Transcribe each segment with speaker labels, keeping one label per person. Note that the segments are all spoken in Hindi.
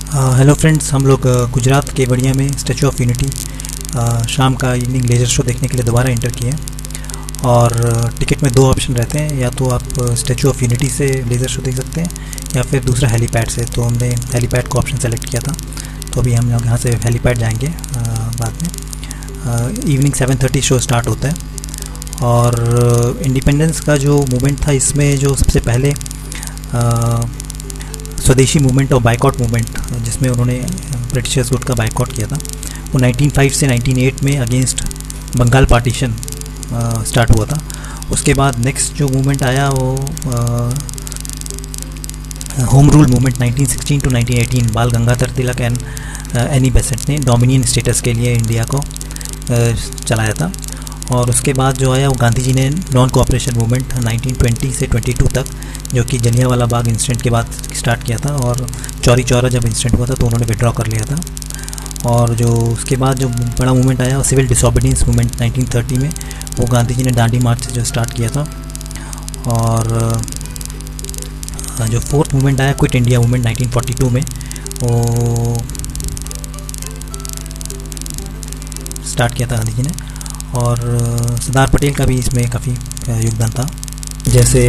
Speaker 1: हेलो फ्रेंड्स, हम लोग गुजरात के बढ़िया में स्टैचू ऑफ यूनिटी शाम का इवनिंग लेज़र शो देखने के लिए दोबारा एंटर किए हैं। और टिकट में दो ऑप्शन रहते हैं, या तो आप स्टैचू ऑफ यूनिटी से लेज़र शो देख सकते हैं या फिर दूसरा हेलीपैड से। तो हमने हेलीपैड को ऑप्शन सेलेक्ट किया था, तो अभी हम यहाँ से हेलीपैड जाएंगे बाद में। इवनिंग 7:30 शो स्टार्ट होता है। और इंडिपेंडेंस का जो मूवमेंट था, इसमें जो सबसे पहले स्वदेशी मूवमेंट और बाइकआउट मूवमेंट जिसमें उन्होंने ब्रिटिशर्स गुट का बाइकआउट किया था, वो 1905 से 1908 में अगेंस्ट बंगाल पार्टीशन स्टार्ट हुआ था। उसके बाद नेक्स्ट जो मूवमेंट आया वो होम रूल मूवमेंट 1916 टू 1918 बाल Gangadhar Tilak and Annie Besant ने डोमिनियन स्टेटस के लिए इंडिया को चलाया था। और उसके बाद जो आया वो गांधी जी ने नॉन कोऑपरेशन मूवमेंट 1920 से 22 तक, जो कि जलियांवाला बाग इंसिडेंट के बाद स्टार्ट किया था। और चौरी चौरा जब इंसिडेंट हुआ था तो उन्होंने विड्रॉ कर लिया था। और जो उसके बाद जो बड़ा मूवमेंट आया वो सिविल डिसोबीडियंस मूवमेंट 1930 में, वो गांधी जी ने दांडी मार्च से जो स्टार्ट किया था। और जो फोर्थ मूवमेंट आया क्विट इंडिया मूवमेंट 1942 में, वो स्टार्ट किया था गांधी जी ने। और सरदार पटेल का भी इसमें काफ़ी योगदान था। जैसे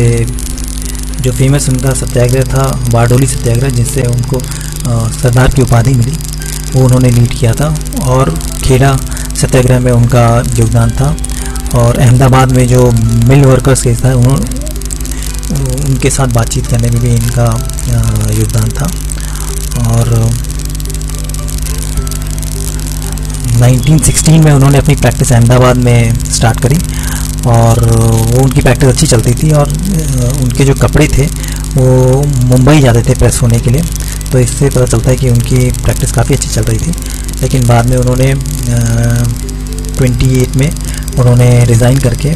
Speaker 1: जो फेमस उनका सत्याग्रह था बारडोली सत्याग्रह, जिससे उनको सरदार की उपाधि मिली, वो उन्होंने लीड किया था। और खेड़ा सत्याग्रह में उनका योगदान था। और अहमदाबाद में जो मिल वर्कर्स केस था, उनके साथ बातचीत करने में भी इनका योगदान था। और 1916 में उन्होंने अपनी प्रैक्टिस अहमदाबाद में स्टार्ट करी, और वो उनकी प्रैक्टिस अच्छी चलती थी। और उनके जो कपड़े थे वो मुंबई जाते थे प्रेस होने के लिए, तो इससे पता चलता है कि उनकी प्रैक्टिस काफ़ी अच्छी चल रही थी। लेकिन बाद में उन्होंने 28 में उन्होंने रिज़ाइन करके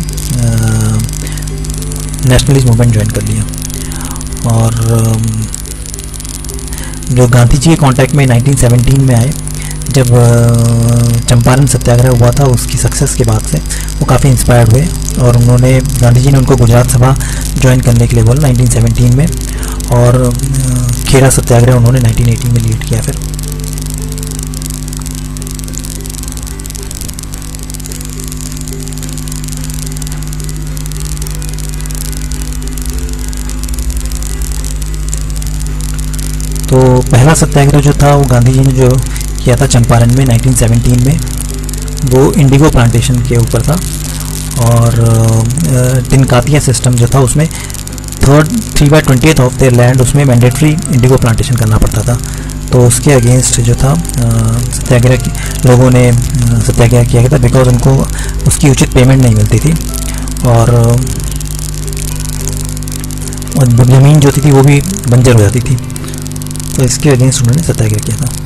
Speaker 1: नेशनलिस्ट मूवमेंट ज्वाइन कर लिया। और जो गांधी जी के कॉन्टैक्ट में 1917 में आए, जब चंपारण सत्याग्रह हुआ था, उसकी सक्सेस के बाद से वो काफ़ी इंस्पायर्ड हुए। और उन्होंने गांधी जी ने उनको गुजरात सभा ज्वाइन करने के लिए बोला 1917 में। और खेड़ा सत्याग्रह उन्होंने 1918 में लीड किया। फिर तो पहला सत्याग्रह जो था वो गांधी जी ने जो किया था चंपारण में 1917 में, वो इंडिगो प्लांटेशन के ऊपर था। और तिनकातिया सिस्टम जो था, उसमें 3/20 ऑफ देयर लैंड उसमें मैंडेटरी इंडिगो प्लांटेशन करना पड़ता था। तो उसके अगेंस्ट जो था सत्याग्रह की लोगों ने सत्याग्रह किया गया था, बिकॉज उनको उसकी उचित पेमेंट नहीं मिलती थी। और ज़मीन जो थी वो भी बंजर हो जाती थी, तो इसके अगेंस्ट उन्होंने सत्याग्रह किया था।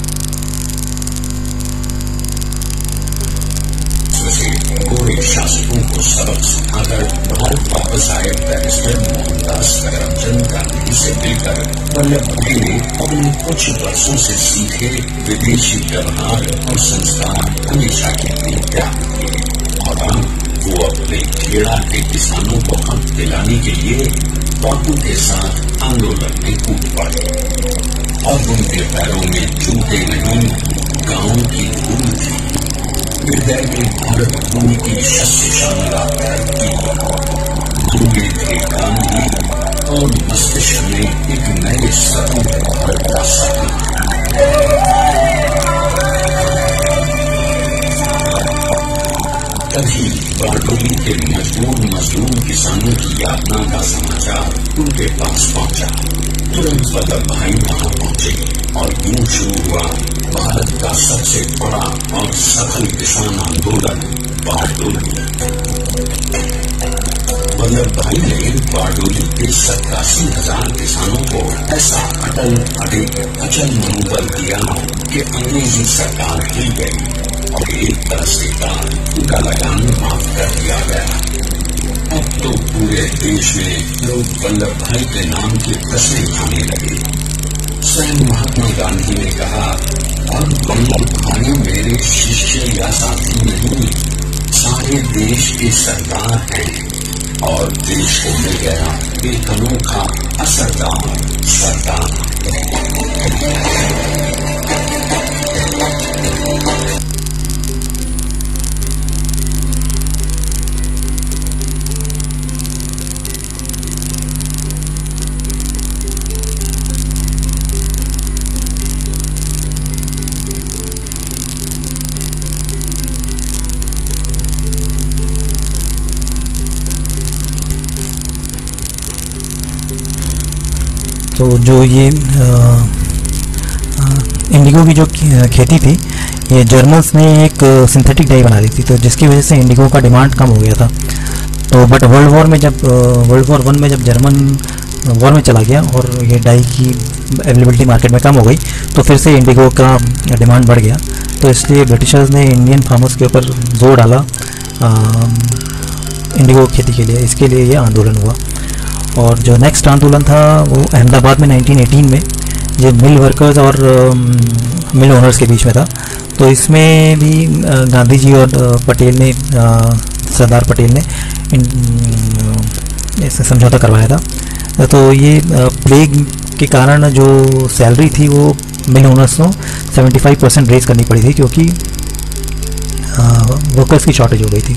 Speaker 2: शासकों को सबक सिखाकर भारत वापस आए बैरिस्टर मोहनदास करमचंद गांधी से मिलकर वल्लभ भाई ने अपने कुछ वर्षों से सीखे विदेशी व्यवहार और संस्कार हमेशा के लिए त्याग किए। और अब वो अपने खेड़ा के किसानों को हक दिलाने के लिए बापू के साथ आंदोलन में कूद पड़े। और उनके पैरों में जूते नहीं, गांव की धूल थी। हृदय में भारत भूमि की शस्यशाला धरती, मन में थे गांधी और मस्तिष्क में एक नए स्वतंत्र भारत का सपना। तभी बारडोली के मजदूर किसानों की यातना का समाचार उनके पास पहुंचा। तुरंत वल्लभ भाई वहां पहुंचे और यूं शुरू हुआ भारत का सबसे बड़ा और सफल किसान आंदोलन बारडोली। वल्लभ भाई ने बारडोली के 87,000 किसानों को ऐसा अटल अचल मनोबल दिया कि अंग्रेजी सरकार हिल गई और एक तरह से उनका लगान माफ कर दिया गया। अब तो पूरे देश में लोग वल्लभ भाई के नाम की तस्वीर खाने लगे। स्वयं महात्मा गांधी ने कहा, और वल्लभ भाई मेरे शिष्य या साथी नहीं, सारे देश की सरकार है। और देश को मिल गया एक अनोखा असरदार सरदार।
Speaker 1: तो जो ये इंडिगो की जो खेती थी, ये जर्मन्स ने एक सिंथेटिक डाई बना ली थी, तो जिसकी वजह से इंडिगो का डिमांड कम हो गया था। तो बट वर्ल्ड वॉर वन में जब जर्मन वॉर में चला गया और ये डाई की अवेलेबिलिटी मार्केट में कम हो गई, तो फिर से इंडिगो का डिमांड बढ़ गया। तो इसलिए ब्रिटिशर्स ने इंडियन फार्मर्स के ऊपर जोर डाला इंडिगो खेती के लिए। इसके लिए ये आंदोलन हुआ। और जो नेक्स्ट आंदोलन था वो अहमदाबाद में 1918 में, ये मिल वर्कर्स और मिल ओनर्स के बीच में था। तो इसमें भी गांधी जी और पटेल ने, सरदार पटेल ने इससे समझौता करवाया था। तो ये प्लेग के कारण जो सैलरी थी वो मिल ओनर्स को 75% रेज करनी पड़ी थी, क्योंकि वर्कर्स की शॉर्टेज हो गई थी।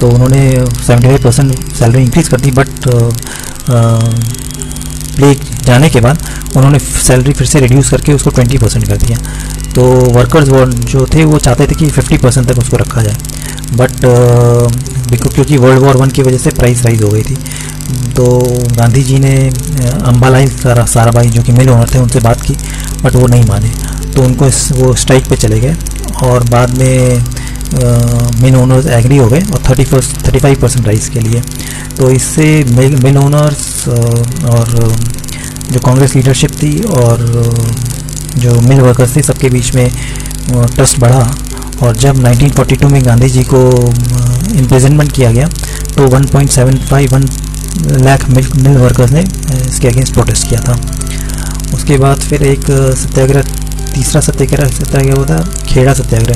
Speaker 1: तो उन्होंने 75% सैलरी इंक्रीज़ कर दी, बट प्लेग जाने के बाद उन्होंने सैलरी फिर से रिड्यूस करके उसको 20% कर दिया। तो वर्कर्स जो थे वो चाहते थे कि 50% तक उसको रखा जाए, बट क्योंकि वर्ल्ड वॉर 1 की वजह से प्राइस राइज हो गई थी। तो गांधी जी ने अम्बालाई साराभाई जो कि मिल ओनर थे उनसे बात की, बट वो नहीं माने। तो उनको वो स्ट्राइक पे चले गए और बाद में मिल ओनर्स एग्री हो गए और 35% राइस के लिए। तो इससे मिल ओनर्स और जो कांग्रेस लीडरशिप थी और जो मिल वर्कर्स थे, सबके बीच में ट्रस्ट बढ़ा। और जब 1942 में गांधी जी को इम्प्रिजनमेंट किया गया, तो 1.75 लाख मिल वर्कर्स ने इसके अगेंस्ट प्रोटेस्ट किया था। उसके बाद फिर एक सत्याग्रह, तीसरा सत्याग्रह हुआ था, खेड़ा सत्याग्रह,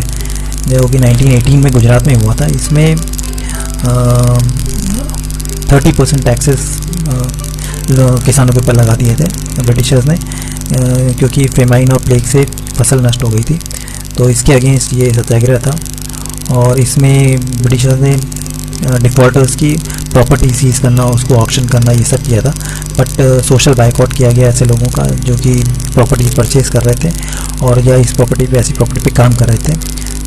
Speaker 1: जो कि 1918 में गुजरात में हुआ था। इसमें 30% टैक्सेस किसानों के ऊपर लगा दिए थे ब्रिटिशर्स ने, क्योंकि फेमाइन और प्लेग से फसल नष्ट हो गई थी। तो इसके अगेंस्ट ये सत्याग्रह था। और इसमें ब्रिटिशर्स ने डिफ़ॉल्टर्स की प्रॉपर्टी सीज करना, उसको ऑक्शन करना, ये सब किया था। बट सोशल बाइकआउट किया गया ऐसे लोगों का जो कि प्रॉपर्टी परचेज़ कर रहे थे और या इस प्रॉपर्टी पे, ऐसी प्रॉपर्टी पे काम कर रहे थे।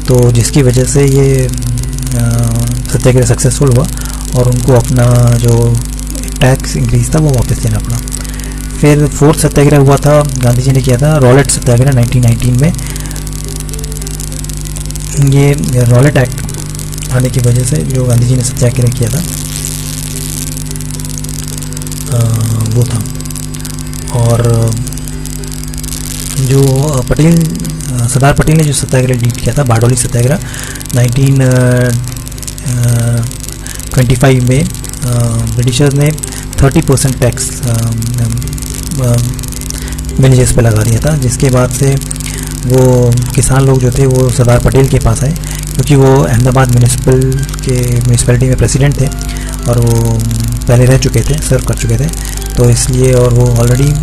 Speaker 1: तो जिसकी वजह से ये सत्याग्रह सक्सेसफुल हुआ और उनको अपना जो टैक्स इंक्रीज था वो वापस देना पड़ा। फिर फोर्थ सत्याग्रह हुआ था, गांधी जी ने किया था रॉलेट सत्याग्रह 1919 में। ये रॉलेट एक्ट आने की वजह से जो गांधी जी ने सत्याग्रह किया था वो था। और जो सरदार पटेल ने जो सत्याग्रह लीड किया था, बारडोली सत्याग्रह 1925 में, ब्रिटिशर्स ने 30% टैक्स विलेजेस पे लगा दिया था। जिसके बाद से वो किसान लोग जो थे वो सरदार पटेल के पास आए, क्योंकि वो अहमदाबाद म्यूनिसिपैलिटी में प्रेसिडेंट थे और वो पहले रह चुके थे, सर्व कर चुके थे। तो इसलिए, और वो ऑलरेडी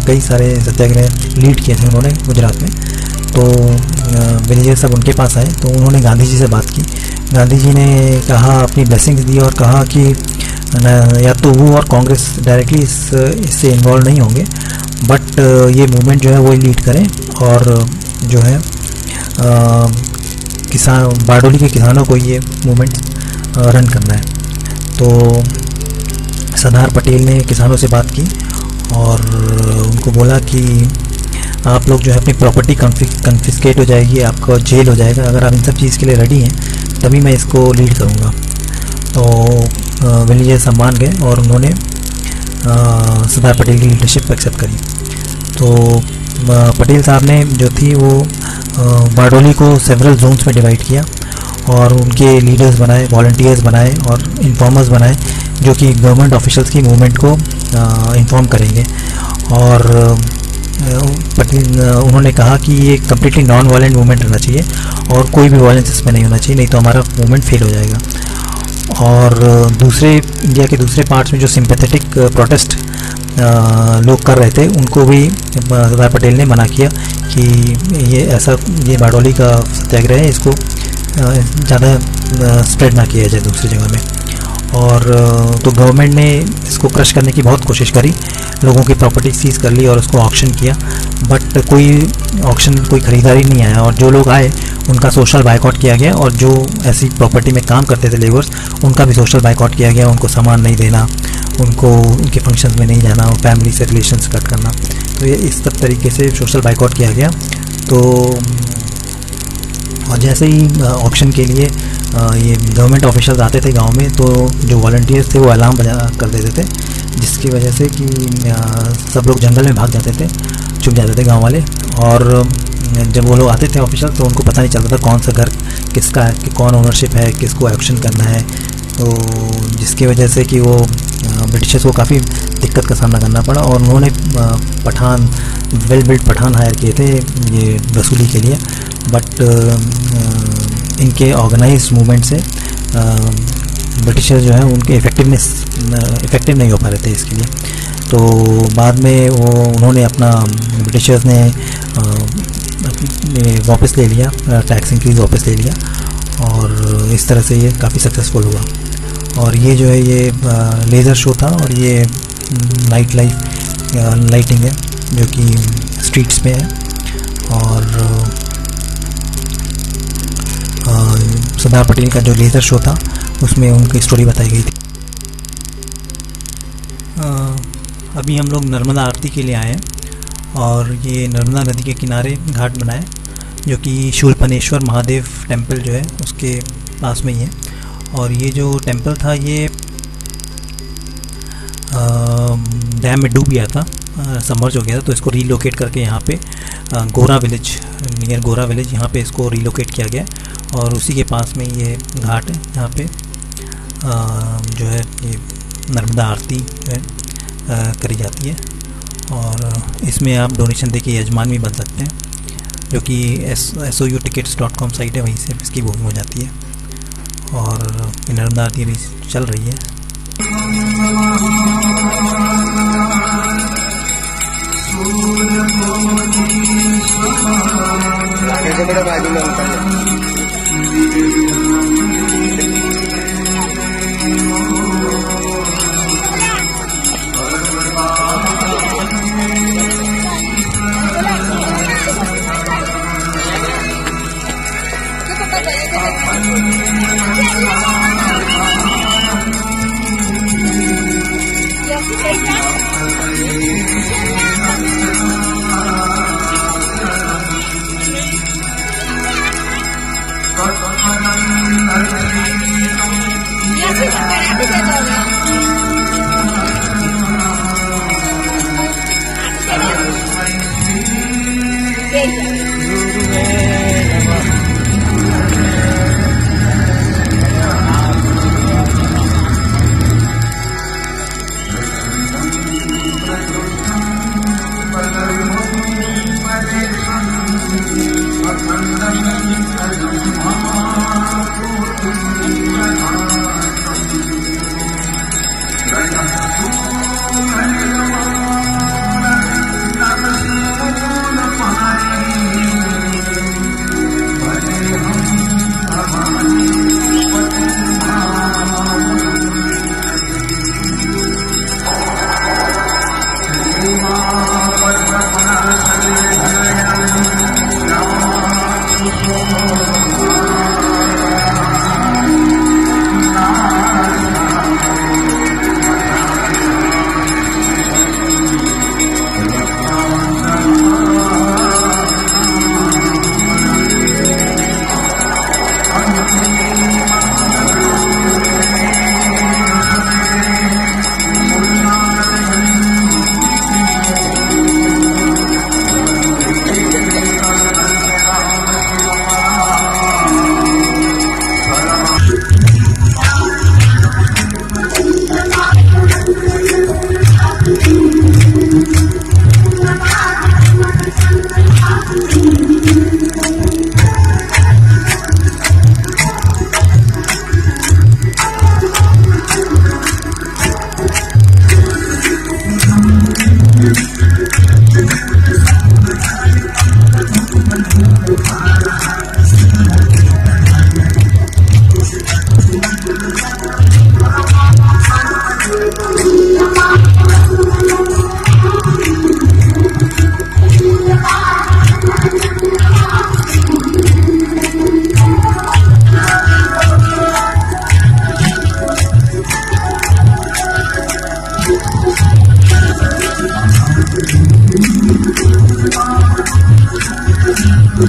Speaker 1: कई सारे सत्याग्रह लीड किए थे उन्होंने गुजरात में। तो विलेजर्स सब उनके पास आए, तो उन्होंने गांधी जी से बात की। गांधी जी ने कहा, अपनी ब्लेसिंग्स दी और कहा कि या तो वो और कांग्रेस डायरेक्टली इससे इन्वॉल्व नहीं होंगे, बट ये मूवमेंट जो है वो लीड करें और जो है बारडोली के किसानों को ये मूवमेंट रन करना है। तो सरदार पटेल ने किसानों से बात की और उनको बोला कि आप लोग जो है अपनी प्रॉपर्टी कन्फिस्केट हो जाएगी, आपका जेल हो जाएगा, अगर आप इन सब चीज़ के लिए रेडी हैं तभी मैं इसको लीड करूँगा। तो विलेजर्स मान गए और उन्होंने सरदार पटेल की लीडरशिप एक्सेप्ट करी। तो पटेल साहब ने जो थी वो बारडोली को सेवरल जोन्स में डिवाइड किया और उनके लीडर्स बनाए, वॉलंटियर्स बनाए और इन्फॉर्मर्स बनाए, जो कि गवर्नमेंट ऑफिशियल्स की मूवमेंट को इन्फॉर्म करेंगे। और उन्होंने कहा कि ये कम्प्लीटली नॉन वायलेंट मूवमेंट रहना चाहिए और कोई भी वायलेंस इसमें नहीं होना चाहिए, नहीं तो हमारा मूवमेंट फेल हो जाएगा। और इंडिया के दूसरे पार्ट्स में जो सिंपैथेटिक प्रोटेस्ट लोग कर रहे थे, उनको भी सरदार पटेल ने मना किया कि ये बारडोली का सत्याग्रह है, इसको ज़्यादा स्प्रेड ना किया जाए दूसरी जगह में। और तो गवर्नमेंट ने इसको क्रश करने की बहुत कोशिश करी, लोगों की प्रॉपर्टी सीज कर ली और उसको ऑक्शन किया, बट कोई ख़रीदारी नहीं आया। और जो लोग आए उनका सोशल बाइकआउट किया गया और जो ऐसी प्रॉपर्टी में काम करते थे लेबर्स, उनका भी सोशल बाइकआउट किया गया, उनको सामान नहीं देना उनको उनके फंक्शंस में नहीं जाना और फैमिली से रिलेशंस कट करना। तो ये इस सब तरीके से सोशल बाइकआउट किया गया। तो और जैसे ही ऑक्शन के लिए ये गवर्नमेंट ऑफिशियल्स आते थे गांव में, तो जो वॉलंटियर्स थे वो अलार्म बजा कर देते थे, जिसकी वजह से कि सब लोग जंगल में भाग जाते थे, छुप जाते थे गांव वाले। और जब वो लोग आते थे ऑफिशियल, तो उनको पता नहीं चलता था कौन सा घर किसका है, कि कौन ओनरशिप है, किसको ऑक्शन करना है। तो जिसकी वजह से कि वो ब्रिटिशर्स को काफ़ी दिक्कत का सामना करना पड़ा, और उन्होंने Pathan, well build Pathan hire किए थे ये वसूली के लिए। बट इनके ऑर्गेनाइज मूवमेंट से ब्रिटिशर्स जो है उनके इफ़ेक्टिव नहीं हो पा रहे थे इसके लिए। तो बाद में उन्होंने अपना ब्रिटिशर्स ने वापस ले लिया, टैक्स इंक्रीज वापस ले लिया, और इस तरह से ये काफ़ी सक्सेसफुल हुआ। और ये जो है ये लेज़र शो था, और ये लाइटिंग है जो कि स्ट्रीट्स में है। और सरदार पटेल का जो लेज़र शो था उसमें उनकी स्टोरी बताई गई थी। अभी हम लोग नर्मदा आरती के लिए आए हैं, और ये नर्मदा नदी के किनारे घाट बनाए जो कि शूलपनेश्वर महादेव टेम्पल जो है उसके पास में ही है। और ये जो टेम्पल था ये डैम में डूब गया था, सबमर्ज हो गया था, तो इसको रीलोकेट करके यहाँ पे गोरा विलेज, नियर गोरा विलेज, यहाँ पे इसको रीलोकेट किया गया। और उसी के पास में ये घाट है जहाँ पे जो है ये नर्मदा आरती जो है करी जाती है। और इसमें आप डोनेशन देके यजमान भी बन सकते हैं, जो कि souutickets.com साइट है, वहीं से इसकी बुकिंग हो जाती है। और नर्मदा आरती चल रही है।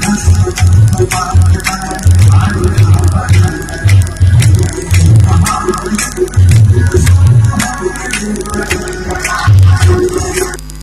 Speaker 3: Bye.